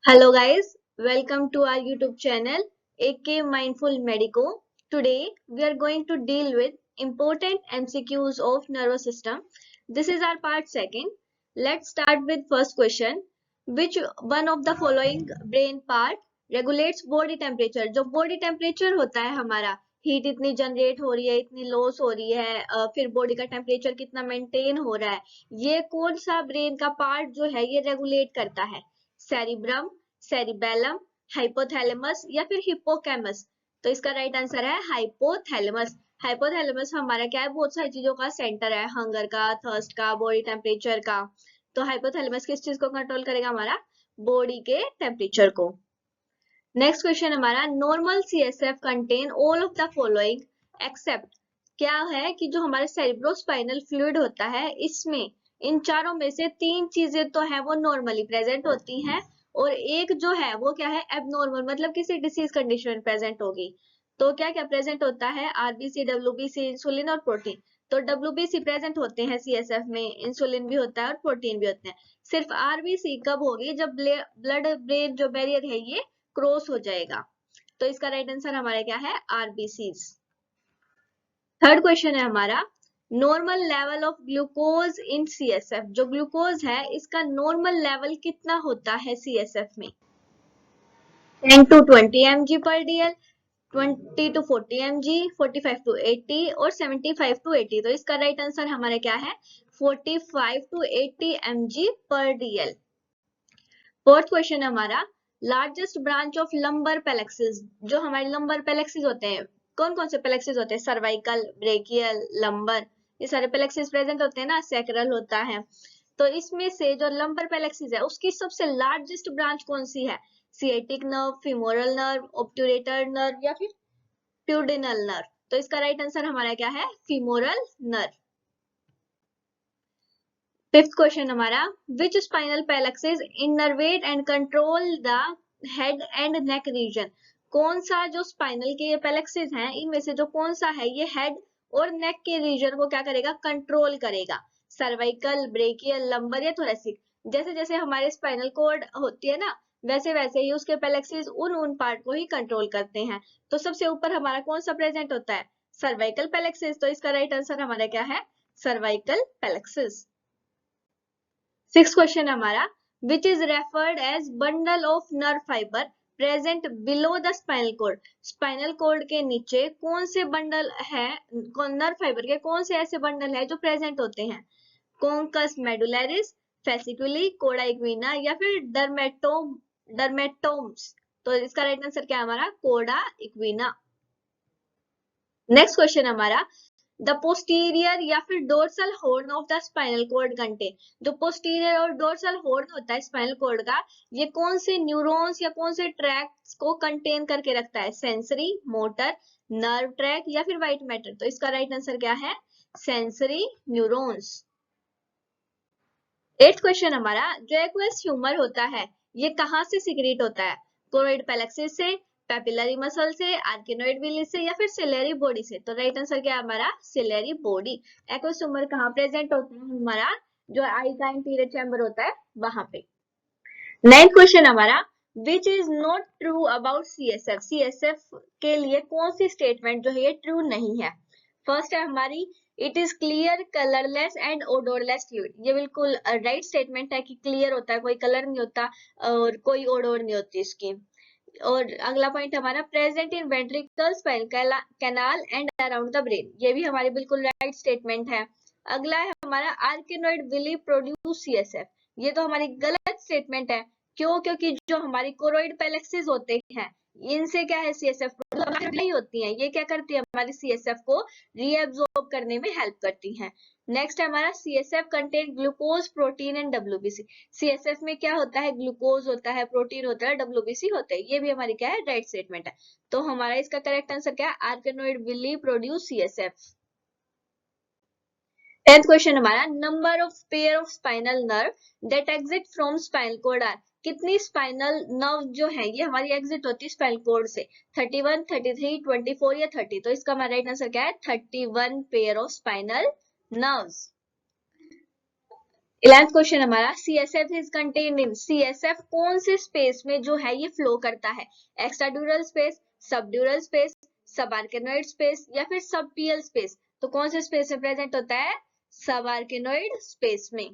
Hello guys, welcome to our YouTube channel AK Mindful Medico. Today we are going to deal with important MCQs of nervous system. This is our part second. Let's start with first question. Which one of the following brain part regulates body temperature? जो body temperature होता है हमारा, heat इतनी generate हो रही है, इतनी loss हो रही है, फिर बॉडी का टेम्परेचर कितना मेंटेन हो रहा है, ये कौन सा ब्रेन का पार्ट जो है ये रेगुलेट करता है? सेरिब्रम, सेरिबेलम, हाइपोथैलेमस या फिर हिप्पोकैमस? तो इसका राइट आंसर है हाइपोथैलेमस। हाइपोथैलेमस हमारा क्या है, बहुत सारी चीजों का सेंटर है, हंगर का, थर्स्ट का, बॉडी टेम्परेचर का। तो हाइपोथैलेमस किस चीज को कंट्रोल करेगा? हमारा बॉडी के टेम्परेचर को। नेक्स्ट क्वेश्चन हमारा, normal CSF contain all of the following except. क्या है कि जो हमारे सेरिब्रोस्पाइनल फ्लूइड होता है, इसमें इन चारों में से तीन चीजें तो है वो नॉर्मली प्रेजेंट होती हैं, और एक जो है वो क्या है, एबनॉर्मल, मतलब किसी डिसीज कंडीशन में प्रेजेंट होगी। तो क्या क्या प्रेजेंट होता है? आरबीसी, डब्ल्यूबीसी, इंसुलिन और प्रोटीन। तो डब्ल्यूबीसी प्रेजेंट होते हैं सीएसएफ में, इंसुलिन भी होता है और प्रोटीन भी होते हैं। सिर्फ आरबीसी कब होगी? जब ब्लड ब्रेन जो बैरियर है ये क्रॉस हो जाएगा। तो इसका राइट आंसर हमारा क्या है? आरबीसीज। थर्ड क्वेश्चन है हमारा, normal level of glucose in CSF. जो ग्लूकोज है इसका नॉर्मल लेवल कितना होता है सीएसएफ में? 10 to 20 mg per dl, 20 to 40 mg, 45 to 80 और 75 to 80। तो इसका राइट आंसर हमारा क्या है? 45 to 80 mg per dl। Fourth question हमारा, लार्जेस्ट ब्रांच ऑफ लंबर पेलेक्सिस। जो हमारे लंबर पेलेक्सिस होते हैं, कौन कौन से पेलेक्सिस होते हैं? सर्वाइकल, ब्रेकियल, लंबर, ये सारे पेलेक्सिस प्रेजेंट होते हैं ना, सैक्रल होता है। तो इसमें से जो लंबर पेलेक्सिस है उसकी सबसे लार्जेस्ट ब्रांच कौन सी है? Sciatic nerve, femoral nerve, obturator nerve या फिर प्यूडिनल नर्व? तो इसका राइट आंसर हमारा क्या है? Femoral nerve. फिफ्थ क्वेश्चन हमारा, which spinal plexus innervate and control the head and neck region. कौन सा जो स्पाइनल के ये पेलेक्सिस हैं, इनमें से जो कौन सा है ये हेड और नेक के रीजन को क्या करेगा? कंट्रोल करेगा। सर्वाइकल, ब्रेकियल, लंबर या थोरेसिक? जैसे जैसे हमारे स्पाइनल कॉर्ड होती है ना, वैसे वैसे ही उसके पेलेक्सिस उन पार्ट को ही कंट्रोल करते हैं। तो सबसे ऊपर हमारा कौन सा प्रेजेंट होता है? सर्वाइकल पेलेक्सिस। तो इसका राइट आंसर हमारा क्या है? सर्वाइकल पेलेक्सिस। सिक्स क्वेश्चन हमारा, which is referred as bundle of nerve fibre present below the spinal cord. Spinal cord के नीचे कौन से बंडल है, नर्व फाइबर के कौन से ऐसे बंडल है जो प्रेजेंट होते हैं? कॉन्कस मेडुलरिस, फेसिकुली, कोडा इक्विना या फिर डर्मेटोम्स? तो इसका राइट आंसर क्या है हमारा? Cauda equina. नेक्स्ट क्वेश्चन हमारा, द पोस्टीरियर या फिर dorsal horn of the spinal cord contain. जो पोस्टीरियर और डोर्सल हॉर्न होता है स्पाइनल कॉर्ड का, ये कौन से न्यूरॉन्स या कौन से ट्रैक्ट्स को कंटेन करके रखता है? सेंसरी, मोटर, नर्व ट्रैक या फिर व्हाइट मैटर? तो इसका राइट आंसर क्या है? Sensory neurons. एट्थ क्वेश्चन हमारा, जो एक्वस ह्यूमर होता है ये कहाँ से सिक्रीट होता है? कोरोइड पेलेक्सिस से, पेपिलरी मसल से, आर्किनोइड विली से या फिर सिलेरी बॉडी से? तो राइट आंसर क्या है हमारा? Ciliary body. एक्वस ह्यूमर कहाँ प्रेजेंट होता है? हमारा जो आई का इंटीरियर चैम्बर होता है वहां पे। नाइन्थ क्वेश्चन हमारा, which is not true about CSF. CSF के लिए कौन सी स्टेटमेंट जो है ये ट्रू नहीं है? फर्स्ट है हमारी, it is clear, colourless and odourless fluid. ये बिल्कुल राइट स्टेटमेंट है कि क्लियर होता है, कोई कलर नहीं होता और कोई ओडोर नहीं होती इसकी। और अगला पॉइंट हमारा, present in ventricle, spinal canal and around the brain. ये भी हमारी बिल्कुल राइट स्टेटमेंट है। अगला है हमारा, आर्किनोइड विली प्रोड्यूस सीएसएफ। ये तो हमारी गलत स्टेटमेंट है। क्यों? क्योंकि जो हमारी कोरोइड पेलेक्सिस होते हैं इनसे क्या है, सीएसएफ नहीं होती हैं। ये क्या करती है? हमारी सीएसएफ को रीएब्सॉर्ब करने में हेल्प करती हैं। नेक्स्ट है हमारा, CSF contain glucose, protein and WBC. CSF में क्या होता है? ग्लूकोज होता है, प्रोटीन होता है, डब्ल्यूबीसी होता है। ये भी हमारी क्या है? राइट स्टेटमेंट है। तो हमारा इसका करेक्ट आंसर क्या है? Arachnoid villi produce CSF. Tenth question हमारा, number of pair of spinal nerve that exit from spinal cord are. कितनी स्पाइनल नर्व जो है ये हमारी एग्जिट होती है स्पाइनल कॉर्ड से? 31, 33, 24 या 30? तो इसका हमारा राइट आंसर क्या है? 31 pair of spinal nerves. 11th question हमारा CSF is contained in, CSF कौन से स्पेस में जो है ये फ्लो करता है, एक्स्ट्राड्यूरल स्पेस, सबड्यूरल स्पेस, सबआर्केनोइड स्पेस या फिर सबपीएल स्पेस। तो कौन से स्पेस में प्रेजेंट होता है, सबआर्केनोइड स्पेस में।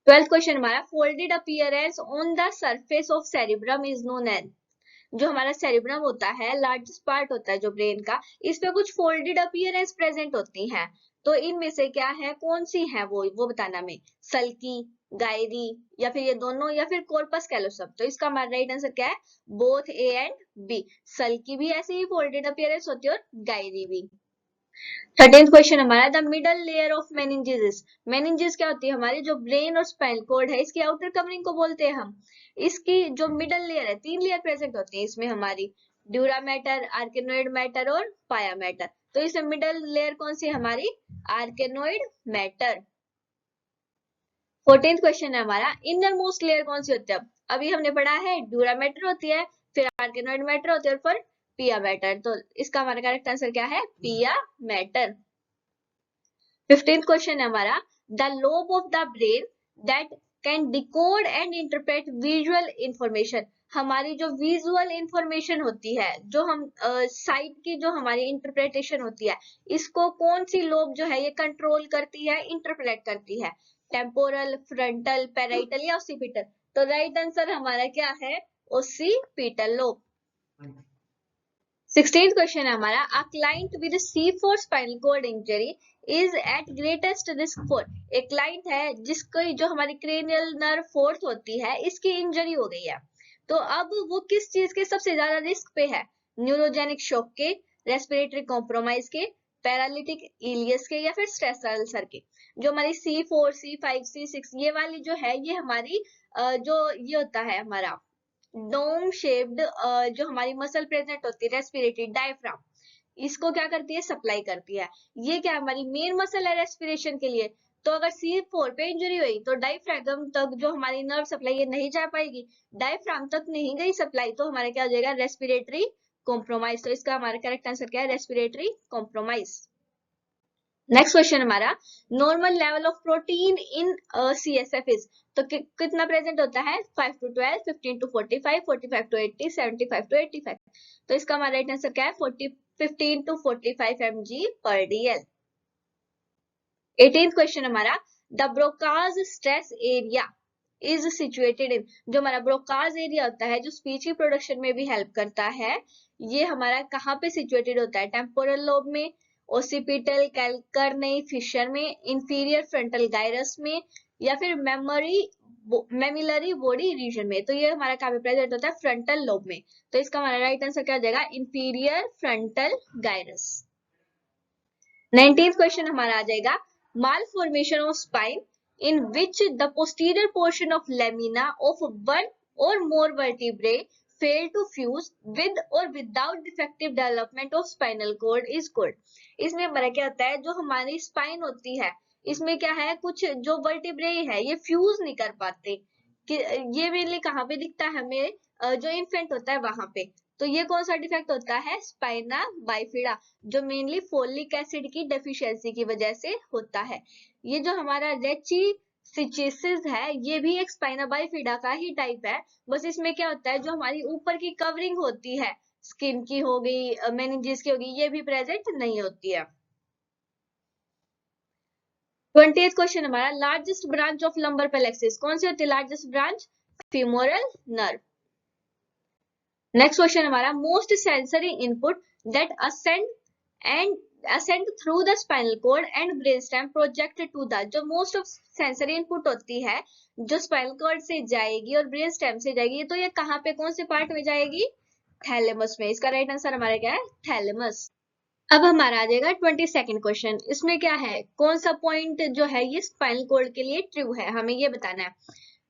12th क्वेश्चन हमारा folded appearance on the surface of cerebrum is known as, जो हमारा सेरिब्रम होता है, लार्जेस्ट पार्ट होता है जो ब्रेन का, इस पे कुछ फोल्डेड अपीयरेंस प्रेजेंट होती है। तो इनमें से क्या है, कौन सी है वो बताना में, सल्की, गायरी या फिर ये दोनों या फिर कॉर्पस कैलोसम। तो इसका हमारा राइट आंसर क्या है, बोथ ए एंड बी। सल्की भी ऐसी ही फोल्डेड अपीयरेंस होती है और गायरी भी। 13th क्वेश्चन हमारा the middle layer of meninges, meninges क्या होती है, हमारी जो ब्रेन और स्पाइनल कॉर्ड है इसकी आउटर कवरिंग को बोलते हैं हम। इसकी जो मिडल लेयर है, 3 लेयर प्रेजेंट होती है इसमें हमारी, ड्यूरा मैटर, आर्केनोइड मैटर और पाया मैटर। तो इसमें मिडल लेयर कौन सी है हमारी, आर्केनोइड मैटर। 14th क्वेश्चन है हमारा इनर मोस्ट लेयर कौन सी होती है, अभी हमने पढ़ा है ड्यूरा मैटर होती है, फिर आर्केनोइड मैटर होती है और फिर पिया मैटर। तो इसका हमारा करेक्ट आंसर क्या है, पिया मैटर। 15th क्वेश्चन है हमारा the lobe of the brain that can decode and interpret visual information, हमारी जो विजुअल इंफॉर्मेशन होती है, जो हम साइट की जो हमारी इंटरप्रिटेशन होती है, इसको कौन सी लोब जो है ये कंट्रोल करती है, इंटरप्रेट करती है, टेम्पोरल, फ्रंटल, पैराइटल या ओसिपिटल। तो राइट आंसर हमारा क्या है, ओसिपिटल लोब। 16th क्वेश्चन है हमारा a client with C4 spinal cord injury is at greatest risk for, एक क्लाइंट है जिसकी जो हमारी क्रेनियल नर्व फोर्थ होती है इसकी इंजरी हो गई है, तो अब वो किस चीज के सबसे ज्यादा रिस्क पे है, न्यूरोजेनिक शॉक के, रेस्पिरेटरी कॉम्प्रोमाइज के, पैरालिटिक इलियस के या फिर स्ट्रेस अल्सर के। जो हमारी C4, C5, C6 ये वाली जो है ये हमारी जो ये होता है हमारा डोम शेप्ड जो हमारी मसल प्रेजेंट होती है रेस्पिरेटरी डायफ्राम, इसको क्या करती है, सप्लाई करती है। ये क्या हमारी मेन मसल है रेस्पिरेशन के लिए। तो अगर C4 पे इंजरी हुई तो डायफ्राम तक जो हमारी नर्व सप्लाई है नहीं जा पाएगी, डायफ्राम तक नहीं गई सप्लाई तो हमारा क्या हो जाएगा, रेस्पिरेटरी कॉम्प्रोमाइज। तो इसका हमारा करेक्ट आंसर क्या है, रेस्पिरेटरी कॉम्प्रोमाइज। नेक्स्ट क्वेश्चन हमारा normal level of protein in CSF is, तो कितना प्रेजेंट होता है, 5 to 12, 15 to 45, 45 to 80, 75 to 85। तो इसका हमारा राइट आंसर क्या है, 15 to 45 mg per dl। 18th question हमारा the Broca's stress area is situated in, जो हमारा ब्रोकाज एरिया होता है जो स्पीच की प्रोडक्शन में भी हेल्प करता है, ये हमारा कहाँ पे सिचुएटेड होता है, टेम्पोरल लोब में, ओसिपिटल, कैल्करनई फिशर में, इंफीरियर फ्रंटल गायरस में या फिर मेमिलरी बॉडी रीजन में। तो ये हमारा कहाँ पे प्रेजेंट होता है, फ्रंटल लोब में। तो इसका हमारा राइट आंसर क्या हो जाएगा, inferior frontal gyrus. 19th question हमारा आ जाएगा malformation of spine in which the posterior portion of lamina of one or more vertebrae fail to fuse with or without defective development of spinal cord is called। इसमें हमारा क्या होता है, जो हमारी spine होती है इसमें क्या है, कुछ जो वर्टिब्रे है ये फ्यूज नहीं कर पाते कि ये मेनली कहाँ पे दिखता है हमें, जो इन्फेंट होता है वहां पे। तो ये कौन सा डिफेक्ट होता है, स्पाइना बाइफिडा, जो मेनली फोलिक एसिड की डेफिशिएंसी की वजह से होता है। ये जो हमारा रेचिसिस है ये भी एक स्पाइना बाइफिडा का ही टाइप है, बस इसमें क्या होता है, जो हमारी ऊपर की कवरिंग होती है स्किन की हो गई, मेनिंजेस की होगी, ये भी प्रेजेंट नहीं होती है। 20th क्वेश्चन हमारा largest branch of lumbar plexus कौन सी होती है, largest branch femoral nerve. Next question हमारा most sensory input that ascend through the spinal cord and brainstem project to the, जो मोस्ट ऑफ सेंसरी इनपुट होती है जो स्पाइनल कॉर्ड से जाएगी और ब्रेन स्टेम से जाएगी, तो ये कहाँ पे कौन से पार्ट में जाएगी, थैलेमस में। इसका राइट आंसर हमारा क्या है, थैलेमस। अब हमारा आ जाएगा 22nd क्वेश्चन, इसमें क्या है, कौन सा पॉइंट जो है ये स्पाइनल कॉर्ड के लिए ट्रू है, हमें ये बताना है।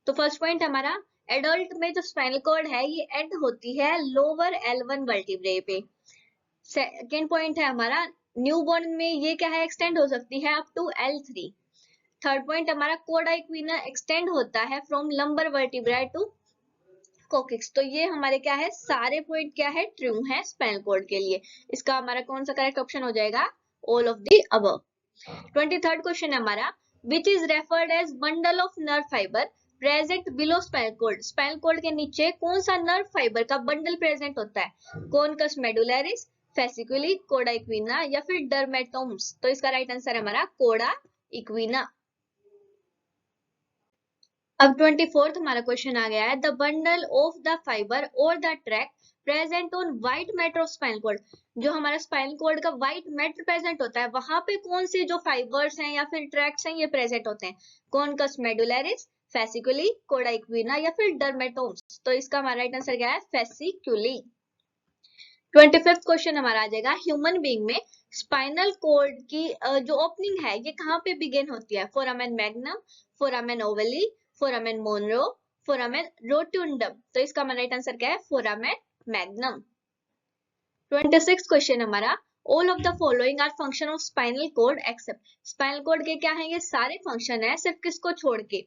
तो फर्स्ट पॉइंट हमारा एडल्ट में जो स्पाइनल कॉर्ड है ये एंड होती है लोअर L1 वर्टिब्रे पे। सेकेंड पॉइंट है हमारा न्यूबॉर्न में ये क्या है, एक्सटेंड हो सकती है up to L3। Third point हमारा कोडा इक्विना एक्सटेंड होता है फ्रॉम लंबर वर्टिब्रा टू कोकिक्स। तो ये हमारे क्या है, सारे पॉइंट क्या है, ट्रू है स्पाइनल कॉर्ड के लिए। इसका हमारा कौन सा करेक्ट ऑप्शन हो जाएगा, all of the above. 23rd question है हमारा which is referred as bundle of nerve fiber present below spinal cord. Spinal cord के नीचे कौन सा नर्व फाइबर का बंडल प्रेजेंट होता है? कॉनकस मेडुलरिस, फेसिकुली, कोडा इक्विना या फिर डर्मेटोम्स? तो इसका राइट आंसर है हमारा कोडा इक्विना। अब 24th हमारा क्वेश्चन आ गया है, the bundle of the fibre और the track present on white matter of spinal cord. जो हमारा स्पाइनल कॉर्ड का व्हाइट मैटर प्रेजेंट होता है, वहां पे कौन से जो फाइबर्स हैं या फिर ट्रैक्स हैं ये प्रेजेंट होते हैं? कॉनकस मेडुलरिस, फेसिकुली, कोडा इक्विना या फिर डर्मेटोम्स? तो इसका हमारा राइट आंसर क्या है? फेसिकुली। 25th क्वेश्चन हमारा आ जाएगा, ह्यूमन बीइंग में स्पाइनल कॉर्ड की जो ओपनिंग है ये कहाँ पे बिगिन होती है? Foramen magnum, foramen ovale, foramen Monro, foramen rotundum? तो इसका हमारा राइट आंसर क्या है? Foramen magnum. 26th क्वेश्चन हमारा, all of the following are function of spinal cord except. Spinal cord के क्या है? ये सारे फंक्शन है सिर्फ किसको छोड़ के?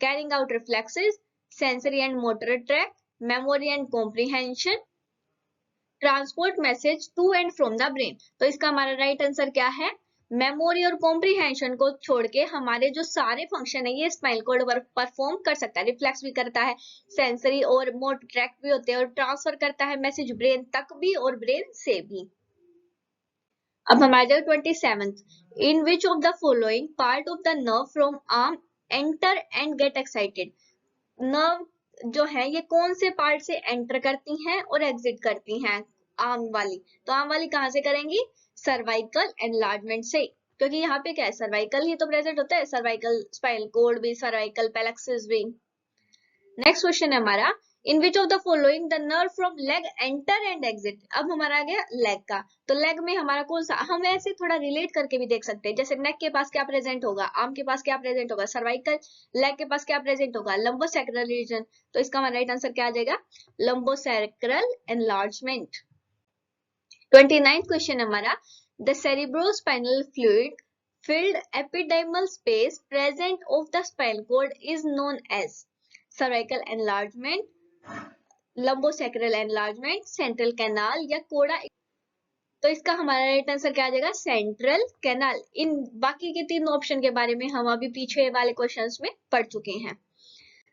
Carrying out reflexes, sensory and motor tract, memory and comprehension, transport message to and from the brain. तो इसका हमारा राइट आंसर क्या है? मेमोरी और कॉम्प्रिहेंशन को छोड़ के हमारे जो सारे फंक्शन है ये स्पाइनल कॉर्ड परफॉर्म कर सकता है। रिफ्लेक्स भी करता है, सेंसरी और मोटर ट्रैक भी होते हैं, और ट्रांसफर करता है मैसेज ब्रेन तक भी और ब्रेन से भी। अब हम आ जाए 27th, in which of the following part of the nerve from arm enter and get excited. Nerve जो है ये कौन से पार्ट से एंटर करती हैं और एग्जिट करती हैं? आर्म वाली। तो आर्म वाली कहाँ से करेंगी? सर्वाइकल एनलार्जमेंट से, क्योंकि यहाँ पे क्या है? सर्वाइकल ही तो प्रेजेंट होता है, सर्वाइकल स्पाइनल कॉर्ड भी, सर्वाइकल प्लेक्सस भी। नेक्स्ट क्वेश्चन है हमारा, in which of the following the nerve from leg enter and exit. अब हमारा आ गया लेग का, तो लेग में हमारा कौन सा? हम ऐसे थोड़ा रिलेट करके भी देख सकते हैं, जैसे नेक के पास क्या प्रेजेंट होगा? आर्म के पास क्या प्रेजेंट होगा? सर्वाइकल। लेग के पास क्या प्रेजेंट होगा? Lumbosacral reason. तो इसका हमारा राइट आंसर क्या आ जाएगा? Lumbosacral enlargement. 29th क्वेश्चन हमारा, the cerebrospinal fluid filled epidermal space present of the spinal cord is known as cervical enlargement, lumbosacral enlargement, central canal या कोड़ा। तो इसका हमारा राइट आंसर क्या आ जाएगा? Central canal. इन बाकी के तीन ऑप्शन के बारे में हम अभी पीछे वाले क्वेश्चंस में पढ़ चुके हैं।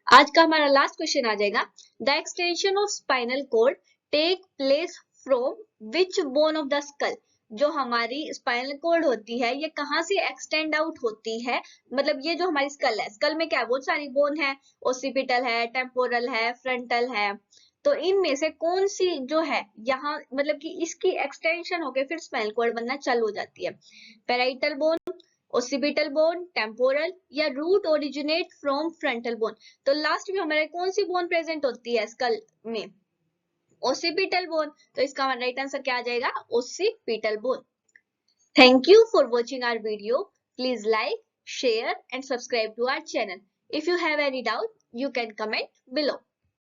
आज का हमारा लास्ट क्वेश्चन आ जाएगा, the extension of spinal cord take place from which bone of the skull. जो हमारी स्पाइनल कॉर्ड होती है ये कहाँ से एक्सटेंड आउट होती है? मतलब ये जो हमारी स्कल है, स्कल में क्या है? बहुत सारी बोन है, ओसिपिटल है, टेम्पोरल है, फ्रंटल है। तो इनमें से कौन सी जो है यहाँ मतलब कि इसकी एक्सटेंशन होके फिर स्पाइनल कॉर्ड बनना चालू हो जाती है? Parietal bone, occipital bone, temporal या root originate from frontal bone? तो लास्ट में हमारे कौन सी बोन प्रेजेंट होती है स्कल में? Occipital bone. तो इसका हमारा राइट आंसर क्या आ जाएगा? Occipital bone. Thank you for watching our video. Please like, share and subscribe to our channel. If you have any doubt you can comment below.